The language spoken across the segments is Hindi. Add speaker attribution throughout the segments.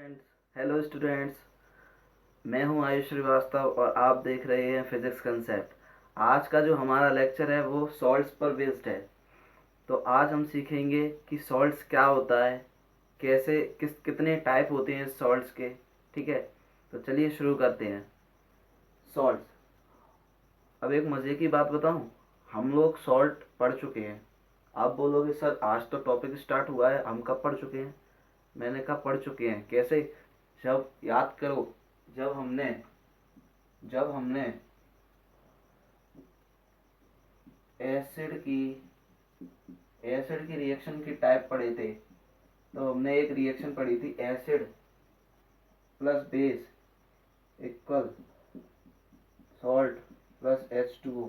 Speaker 1: Friends, hello students. मैं हूं आयुष श्रीवास्तव और आप देख रहे हैं फिजिक्स कंसेप्ट। आज का जो हमारा लेक्चर है वो सॉल्ट्स पर बेस्ड है। तो आज हम सीखेंगे कि सॉल्ट्स क्या होता है, कैसे कितने टाइप होते हैं सॉल्ट्स के। ठीक है, तो चलिए शुरू करते हैं। सॉल्ट्स। अब एक मज़े की बात बताऊं, हम लोग सॉल्ट पढ़ चुके हैं। आप बोलोगे सर आज तो टॉपिक स्टार्ट हुआ है, हम कब पढ़ चुके हैं? मैंने कहा पढ़ चुके हैं। कैसे? जब याद करो, जब हमने जब हमने एसिड की एसिड की रिएक्शन की टाइप पढ़े थे, तो हमने एक रिएक्शन पढ़ी थी acid plus base equal salt plus H2O।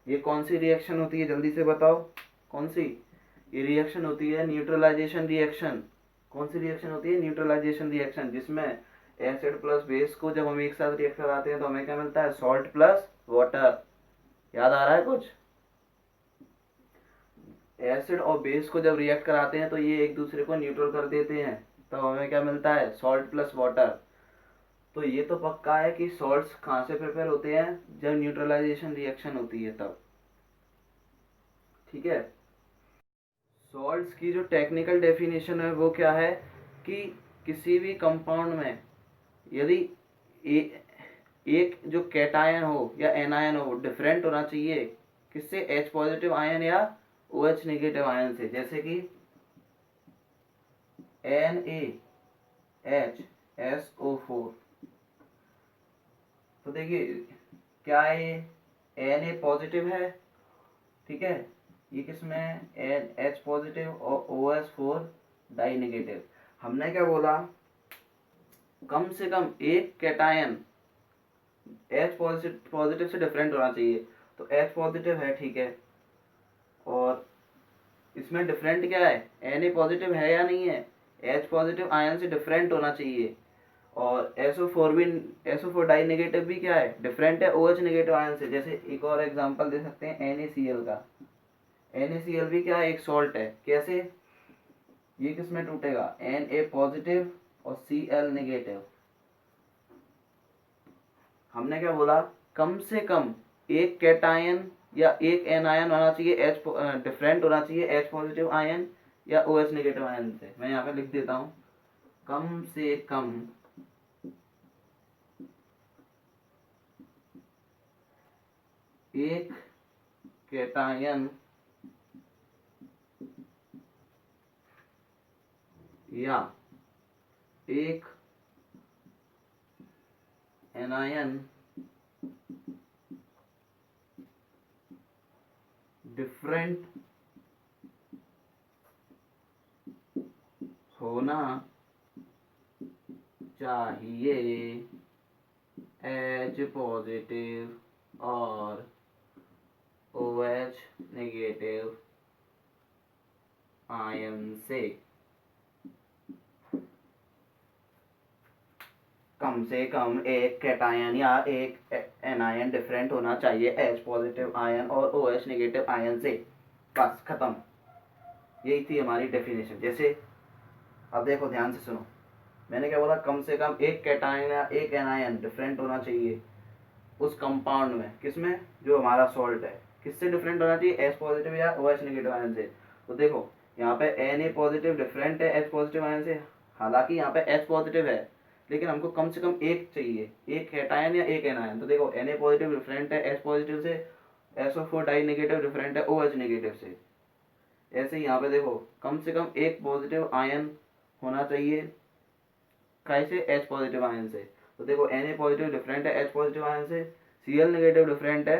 Speaker 1: ये कौन सी रिएक्शन होती है, जल्दी से बताओ? कौन सी? ये रिएक्शन होती है न्यूट्रलाइजेशन रिएक्शन। कौन सी रिएक्शन होती है? न्यूट्रलाइजेशन रिएक्शन, जिसमें एसिड प्लस बेस को जब हम एक साथ रिएक्ट कराते हैं तो हमें क्या मिलता है? Salt plus water. याद आ रहा है कुछ? एसिड और बेस को जब रिएक्ट कराते हैं तो ये एक दूसरे को न्यूट्रल कर देते हैं, तो हमें क्या मिलता है? Salt plus water. तो ये तो पक्का है कि सॉल्ट्स कहाँ से प्रिपेयर होते हैं? जब न्यूट्रलाइजेशन रिएक्शन होती है तब। ठीक है। सॉल्ट्स की जो टेक्निकल डेफिनेशन है वो क्या है कि किसी भी कंपाउंड में यदि ए, एक जो कैटायन हो या एनायन हो डिफरेंट होना चाहिए किससे? H पॉजिटिव आयन या OH नेगेटिव आयन से। जैसे कि NaHSO4। तो देखिए क्या है, ये Na पॉजिटिव है, ठीक है। ये किसमें? H पॉजिटिव और OH4 डाई नेगेटिव। हमने क्या बोला? कम से कम एक कैटायन H पॉजिटिव से डिफरेंट होना चाहिए। तो H पॉजिटिव है, ठीक है। और इसमें डिफरेंट क्या है? Na पॉजिटिव है या नहीं है? H पॉजिटिव आयन से डिफरेंट होना चाहिए। और SO4 डाई नेगेटिव भी क्या है? डिफरेंट है OH नेगेटिव आयन से। जैसे एक और एग्जांपल दे सकते हैं NaCl का। NaCl भी क्या है? एक सॉल्ट है। कैसे? ये किस में टूटेगा? Na पॉजिटिव और Cl नेगेटिव। हमने क्या बोला? कम से कम एक कैटायन या एक एनायन होना चाहिए, एच डिफरेंट होना चाहिए H पॉजिटिव आयन या OH नेगेटिव आयन से। मैं यहाँ पे लिख देता हूँ, कम से कम एक कैटायन या एक एनायन डिफरेंट होना चाहिए H पॉजिटिव और OH नेगेटिव आयन से। कम से कम एक कैटायन या एक एनायन डिफरेंट होना चाहिए H पॉजिटिव आयन और OH नेगेटिव आयन से। बस खत्म। यही थी हमारी डेफिनेशन। जैसे अब देखो ध्यान से सुनो, मैंने क्या बोला? कम से कम एक कैटायन या एक एनायन डिफरेंट होना चाहिए उस कंपाउंड में। किसमें? जो हमारा सॉल्ट है। किससे डिफरेंट होना चाहिए? H पॉजिटिव या OH नेगेटिव आयन से। तो देखो यहाँ पे Na पॉजिटिव डिफरेंट है H पॉजिटिव आयन से। हालांकि यहाँ पे H पॉजिटिव है, लेकिन हमको कम से कम एक चाहिए, एक कैटायन या एक एनायन। तो देखो Na पॉजिटिव डिफरेंट है H पॉजिटिव से, SO4 डाई नेगेटिव डिफरेंट है OH नेगेटिव से। ऐसे ही यहाँ पे देखो कम से कम एक पॉजिटिव आयन होना चाहिए, कैसे? H पॉजिटिव आयन से। तो देखो Na पॉजिटिव डिफरेंट है H पॉजिटिव आयन से, Cl नेगेटिव डिफरेंट है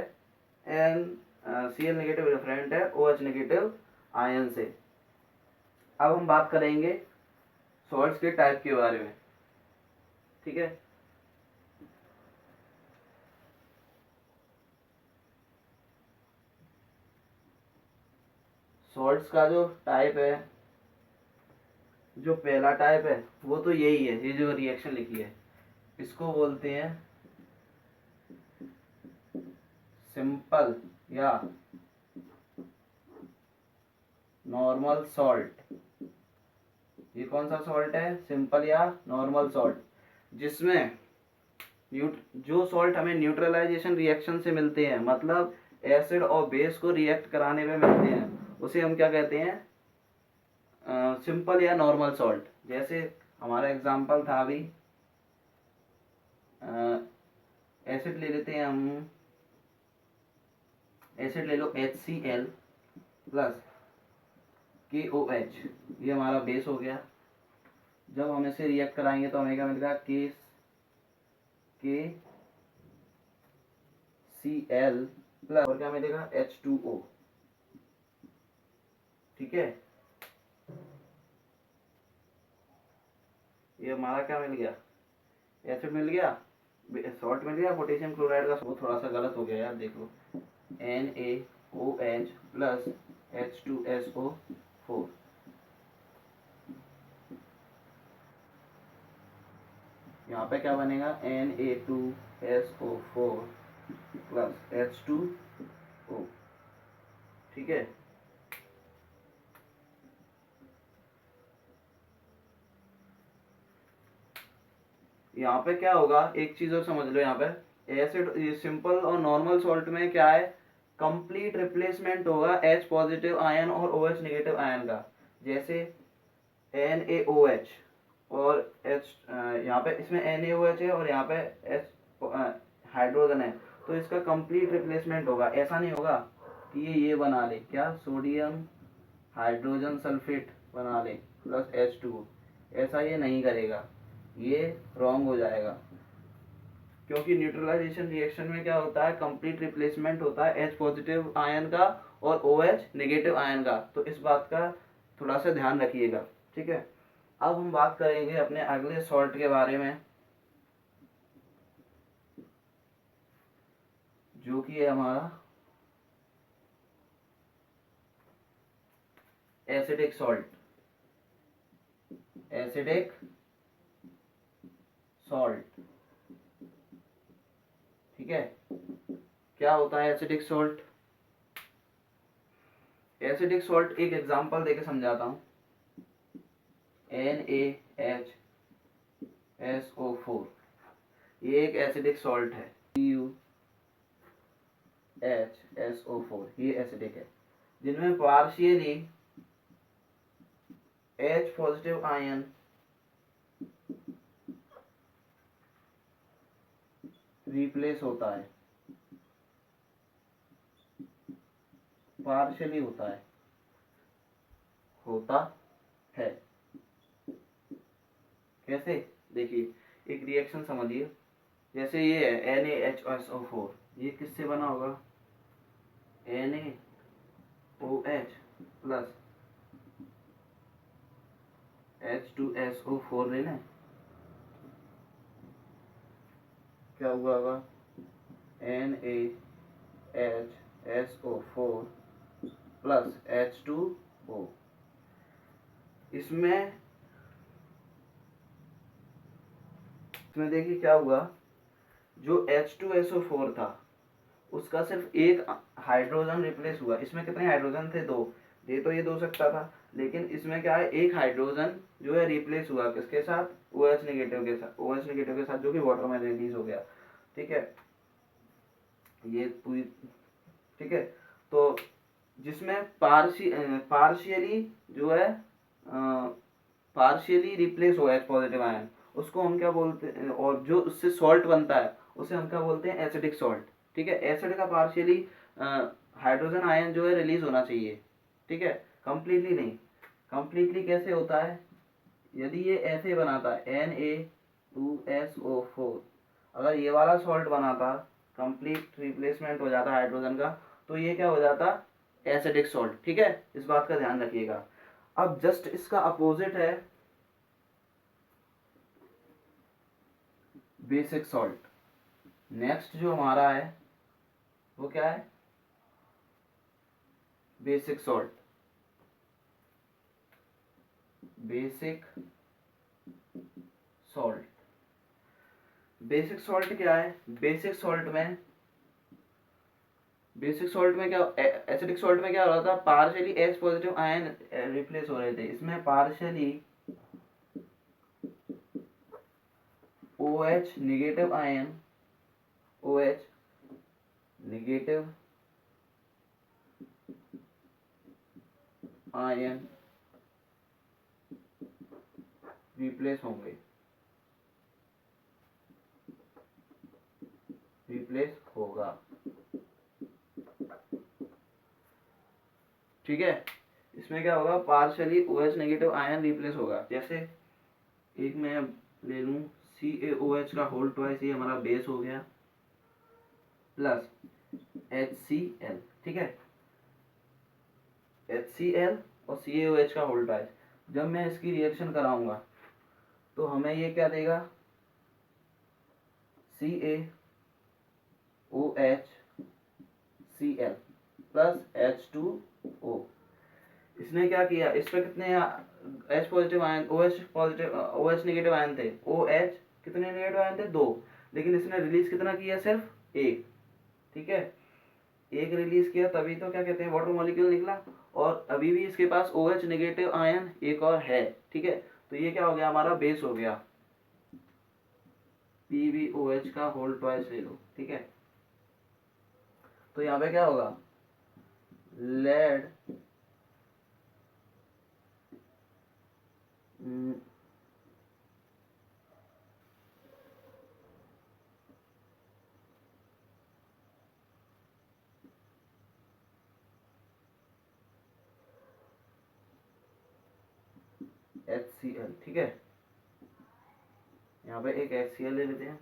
Speaker 1: एन Cl नेगेटिव डिफरेंट है OH नेगेटिव आयन से। अब हम बात करेंगे सॉल्ट्स के टाइप के बारे में, ठीक है। सॉल्ट्स का जो टाइप है, जो पहला टाइप है वो तो यही है, ये जो रिएक्शन लिखी है इसको बोलते हैं सिंपल या नॉर्मल सॉल्ट ये कौन सा सॉल्ट है, सिंपल या नॉर्मल सॉल्ट, जिसमें जो सॉल्ट हमें न्यूट्रलाइजेशन रिएक्शन से मिलते हैं, मतलब एसिड और बेस को रिएक्ट कराने में मिलते हैं, उसे हम क्या कहते हैं, सिंपल या नॉर्मल सॉल्ट। जैसे हमारा एग्जांपल था अभी, एसिड ले लेते हैं हम, एसिड ले लो HCl प्लस KOH, ये हमारा बेस हो गया। जब हम इसे रिएक्ट कराएंगे तो हमें क्या मिलेगा, KCl प्लस और क्या मिलेगा, H2O। ठीक है, ये हमारा क्या मिल गया, एसिड मिल गया, सॉल्ट मिल गया। पोटेशियम क्लोराइड का वो थोड़ा सा गलत हो गया यार, देख लो, NaOH प्लस H2SO4। यहाँ पे क्या बनेगा, Na2SO4 प्लस H2O। ठीक है, यहाँ पे क्या होगा, एक चीज और समझ लो, यहाँ पे एसिड सिंपल और नॉर्मल सॉल्ट में क्या है, कंप्लीट रिप्लेसमेंट होगा H पॉजिटिव आयन और OH नेगेटिव आयन का। जैसे NaOH और H, यहाँ पे इसमें NaOH है और यहाँ पे H हाइड्रोजन है, तो इसका कंप्लीट रिप्लेसमेंट होगा। ऐसा नहीं होगा कि ये बना ले क्या, सोडियम हाइड्रोजन सल्फेट बना ले प्लस H2O, ऐसा ये नहीं करेगा, ये रॉन्ग हो जाएगा। क्योंकि न्यूट्रलाइजेशन रिएक्शन में क्या होता है, कंप्लीट रिप्लेसमेंट होता है H पॉजिटिव आयन का और OH नेगेटिव आयन का, तो इस बात का थोड़ा सा ध्यान रखिएगा। ठीक है, अब हम बात करेंगे अपने अगले सॉल्ट के बारे में, जो कि है हमारा एसिडिक सॉल्ट। एसिडिक सॉल्ट, ठीक है, क्या होता है एसिडिक सॉल्ट। एसिडिक सॉल्ट एक एग्जांपल देके समझाता हूँ, NaHSO4, ये एक एसिडिक सॉल्ट है, CuHSO4, ये एसिडिक है, जिनमें partially H positive ion replace होता है, पार्शियली होता है। कैसे, देखिए एक रिएक्शन समझिए, जैसे ये है NaHSO4, ये किससे बना होगा, NaOH प्लस H2SO4 ले लें, क्या हुआ होगा, NaHSO4 प्लस H2O। इसमें देखिए क्या हुआ, जो H2SO4 था उसका सिर्फ एक हाइड्रोजन रिप्लेस हुआ। इसमें कितने हाइड्रोजन थे, दो, ये तो ये दो सकता था, लेकिन इसमें क्या है, एक हाइड्रोजन जो है रिप्लेस हुआ किसके साथ, OH नेगेटिव के साथ, OH नेगेटिव के साथ, जो कि वाटर में रिलीज हो गया। ठीक है, ये पूरी, ठीक है, तो जिसमें पार्शियली जो है पार्शियली रिप्लेस हुआ H पॉजिटिव आयन, उसको हम क्या बोलते हैं, और जो उससे सॉल्ट बनता है उसे हम क्या बोलते हैं, एसिडिक सॉल्ट। ठीक है, एसिड का पार्शियली हाइड्रोजन आयन जो है रिलीज होना चाहिए। ठीक है, कंप्लीटली नहीं। कंप्लीटली कैसे होता है, यदि ये ऐसे बनाता है Na2SO4, अगर ये वाला सॉल्ट बनाता, कंप्लीट रिप्लेसमेंट हो जाता हाइड्रोजन का, तो ये क्या हो जाता, एसिडिक सॉल्ट। ठीक है, इस बात का ध्यान रखिएगा। अब जस्ट इसका अपोजिट है बेसिक सॉल्ट। नेक्स्ट जो हमारा है वो क्या है, basic salt. Basic salt, basic salt क्या है, बेसिक सॉल्ट में क्या, एसिडिक सॉल्ट में क्या हो रहा था, partially H positive ion replace हो रहे थे, इसमें partially OH negative ion, OH negative ion replace होंगे, रिप्लेस होगा। ठीक है, इसमें क्या होगा, partially OH negative ion replace होगा। जैसे एक मैं ले लूं CaOH का होल ट्वाइस, ये हमारा बेस हो गया, प्लस HCl। ठीक है, HCl और CaOH का होल ट्वाइस, जब मैं इसकी रिएक्शन कराऊंगा तो हमें ये क्या देगा, CaOHCl प्लस H2O। इसने क्या किया, इस पर कितने H positive ion, OH positive, OH negative ion थे, OH कितने नेगेटिव आयन थे, 2, लेकिन इसने रिलीज कितना किया, सिर्फ एक। ठीक है, एक रिलीज किया, तभी तो क्या कहते हैं वाटर मॉलिक्यूल निकला, और अभी भी इसके पास OH नेगेटिव आयन एक और है। ठीक है, तो ये क्या हो गया, हमारा बेस हो गया, PbOH का होल ट्वाइस ले लो। ठीक है, तो यहाँ पे क्या होगा, लेड HCl। ठीक है, यहाँ पे एक HCl ले लेते हैं,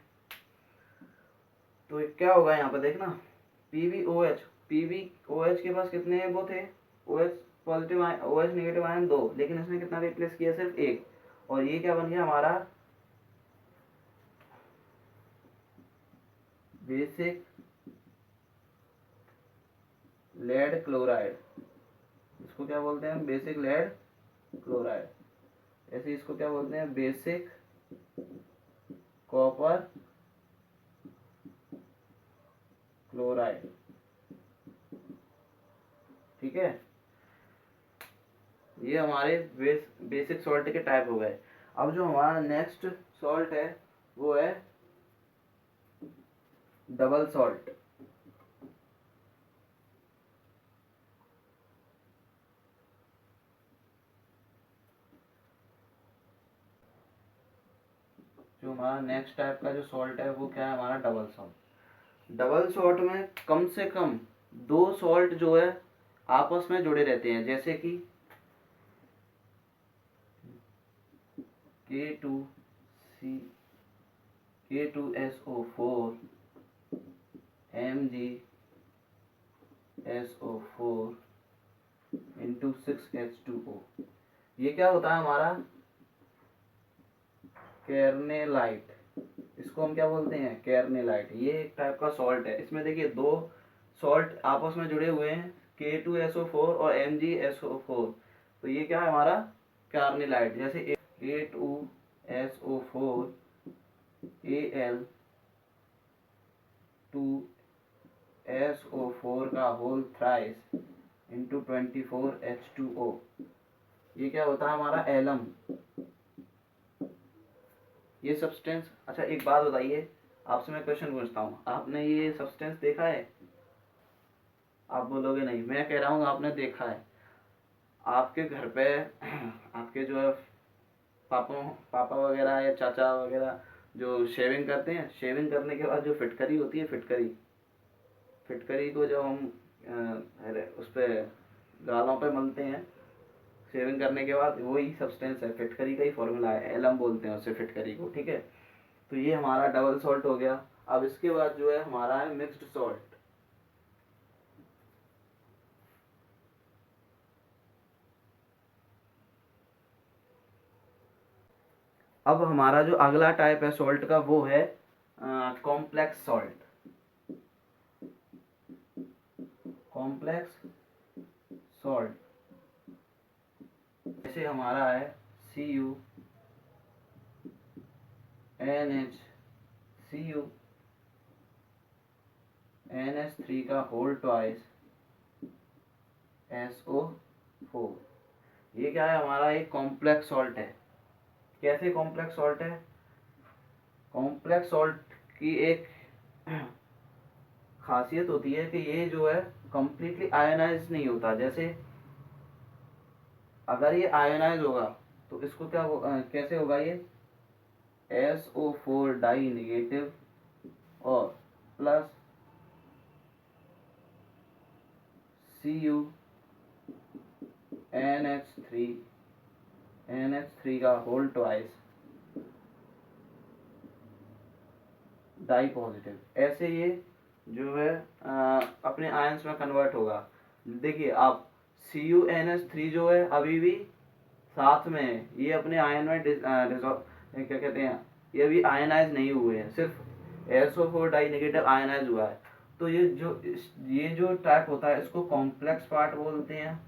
Speaker 1: तो क्या होगा यहाँ पे देखना, PbOH के पास कितने हैं, वो थे OH positive ion, OH negative ion 2, लेकिन इसने कितना रिप्लेस किया, सिर्फ एक, और ये क्या बन गया हमारा बेसिक लेड क्लोराइड। इसको क्या बोलते हैं, बेसिक लेड क्लोराइड। ऐसे इसको क्या बोलते हैं, बेसिक कॉपर क्लोराइड। ठीक है, ये हमारे बेसिक सॉल्ट के टाइप हो गए। अब जो हमारा नेक्स्ट सॉल्ट है वो है डबल सॉल्ट। जो हमारा नेक्स्ट टाइप का जो सॉल्ट है वो क्या है, हमारा डबल सॉल्ट। डबल सॉल्ट में कम से कम 2 सॉल्ट जो है आपस में जुड़े रहते हैं, जैसे कि K2C K2SO4 MgSO4 into 6H2O। ये क्या होता है हमारा केर्नेलाइट, इसको हम क्या बोलते हैं, केर्नेलाइट। ये एक टाइप का सॉल्ट है। इसमें देखिए 2 सॉल्ट आपस में जुड़े हुए हैं, K2SO4 और MgSO4, तो ये क्या है हमारा कार्नेलाइट। जैसे K2SO4 Al2SO4 का होल थ्राइस इंटू 24H2O, ये क्या होता है हमारा एलम। ये सब्सटेंस, अच्छा एक बात बताइए, आपसे मैं क्वेश्चन पूछता हूँ, आपने ये सब्सटेंस देखा है? आप बोलोगे नहीं, मैं कह रहा हूँ आपने देखा है। आपके घर पे आपके जो है पापा पापा वगैरह या चाचा वगैरह जो शेविंग करते हैं, शेविंग करने के बाद जो फिटकरी होती है, फिटकरी, फिटकरी को जब हम उस पर गालों पे मलते हैं शेविंग करने के बाद, वही सब्सटेंस है, फिटकरी का ही फॉर्मूला है, एलम बोलते हैं उसे, फिटकरी को। ठीक है, तो ये हमारा डबल सॉल्ट हो गया। अब इसके बाद जो है हमारा है मिक्स्ड सॉल्ट। अब हमारा जो अगला टाइप है सॉल्ट का वो है कॉम्प्लेक्स सॉल्ट। कॉम्प्लेक्स सॉल्ट जैसे हमारा है CuNH3 का होल ट्वाइस SO4। ये क्या है हमारा एक कॉम्प्लेक्स सॉल्ट है। कैसे कॉम्प्लेक्स सॉल्ट है, कॉम्प्लेक्स सॉल्ट की एक खासियत होती है कि ये जो है कंप्लीटली आयोनाइज नहीं होता। जैसे अगर ये आयोनाइज होगा तो इसको कैसे होगा ये SO4 डाई नेगेटिव और प्लस CuNH3 का होल ट्वाइस डाई पॉजिटिव। ऐसे ये जो है अपने आयंस में कन्वर्ट होगा। देखिए आप CuNH3 जो है अभी भी साथ में है, ये अपने आयन में क्या कहते हैं, ये अभी आयनाइज नहीं हुए हैं, सिर्फ SO4 डाई नेगेटिव आयनाइज हुआ है। तो ये जो टाइप होता है इसको कॉम्प्लेक्स पार्ट बोलते हैं,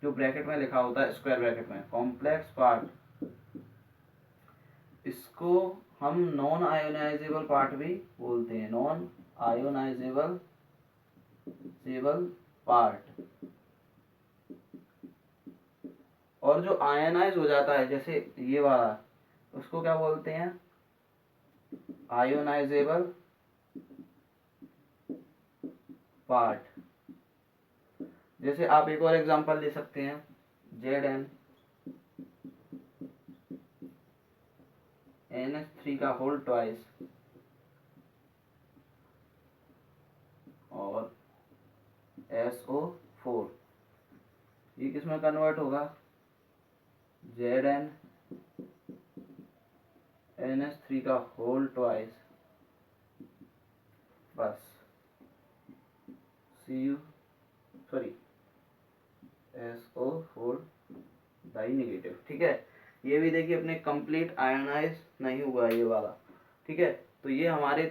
Speaker 1: जो ब्रैकेट में लिखा होता है स्क्वायर ब्रैकेट में कॉम्प्लेक्स पार्ट। इसको हम नॉन आयोनाइजेबल पार्ट भी बोलते हैं, नॉन आयोनाइजेबल पार्ट। और जो आयनाइज हो जाता है जैसे ये वाला, उसको क्या बोलते हैं, आयोनाइजेबल पार्ट। जैसे आप एक और एग्जांपल ले सकते हैं, ZnNH3 का होल ट्वाइस और SO4, ये किस में कन्वर्ट होगा, ZnNH3 का होल ट्वाइस बस SO4 डाई नेगेटिव। ठीक है, ये भी देखिए अपने कंप्लीट आयोनाइज नहीं हुआ ये वाला। ठीक है, तो ये हमारे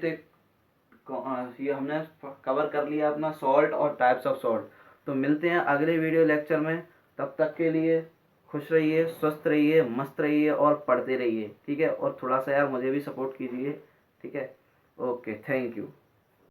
Speaker 1: ये हमने कवर कर लिया अपना सॉल्ट और टाइप्स ऑफ सॉल्ट। तो मिलते हैं अगले वीडियो लेक्चर में, तब तक के लिए खुश रहिए, स्वस्थ रहिए, मस्त रहिए और पढ़ते रहिए। ठीक है, और थोड़ा सा यार मुझे भी सपोर्ट कीजिए। ठीक है, ओके, थैंक यू।